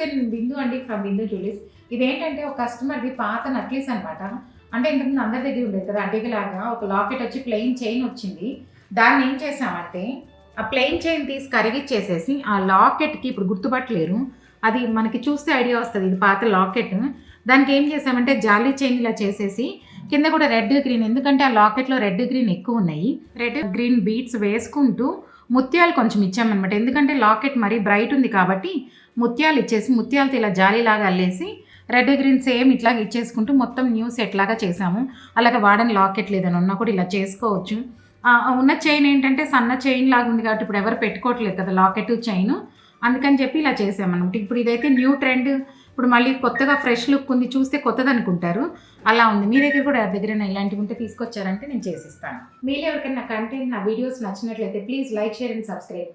నమస్తే, నేను బిందు అండి ఫ్రమ్ బిందు జ్యువెలరీస్. ఇదేంటంటే ఒక కస్టమర్ది పాత నక్లీస్ అనమాట. అంటే ఇంతకుముందు అందరి దగ్గర ఉండేది కదా, అడ్డికలాగా ఒక లాకెట్ వచ్చి ప్లెయిన్ చైన్ వచ్చింది. దాన్ని ఏం చేసామంటే ఆ ప్లెయిన్ చైన్ తీసి కరిగిచ్చేసేసి ఆ లాకెట్కి ఇప్పుడు గుర్తుపట్టలేరు, అది మనకి చూస్తే ఐడియా వస్తుంది ఇది పాత లాకెట్. దానికి ఏం చేసామంటే జాలీ చైన్ ఇలా చేసేసి కింద కూడా రెడ్ గ్రీన్, ఎందుకంటే ఆ లాకెట్లో రెడ్ గ్రీన్ ఎక్కువ ఉన్నాయి, రెడ్ గ్రీన్ బీడ్స్ వేసుకుంటూ ముత్యాలు కొంచెం ఇచ్చామన్నమాట. ఎందుకంటే లాకెట్ మరీ బ్రైట్ ఉంది కాబట్టి ముత్యాలు ఇచ్చేసి ముత్యాలతో ఇలా జాలీలాగా అల్లేసి రెడ్ గ్రీన్ సేమ్ ఇట్లా ఇచ్చేసుకుంటూ మొత్తం న్యూ సెట్ లాగా చేసాము. అలాగే వాడని లాకెట్ లేదని ఉన్నా కూడా ఇలా చేసుకోవచ్చు. ఉన్న చైన్ ఏంటంటే సన్న చైన్ లాగా ఉంది కాబట్టి ఇప్పుడు ఎవరు పెట్టుకోవట్లేదు కదా లాకెట్ చైన్, అందుకని చెప్పి ఇలా చేసామన్నమాట. ఇప్పుడు ఇదైతే న్యూ ట్రెండ్, ఇప్పుడు మళ్ళీ కొత్తగా ఫ్రెష్ లుక్ ఉంది, చూస్తే కొత్తది అనుకుంటారు, అలా ఉంది. మీ దగ్గర కూడా దగ్గర ఇలాంటివి ఉంటే తీసుకొచ్చారంటే నేను చేసిస్తాను. మీరు ఎవరికైనా కంటెంట్ నా వీడియోస్ నచ్చినట్లయితే please like, share and subscribe.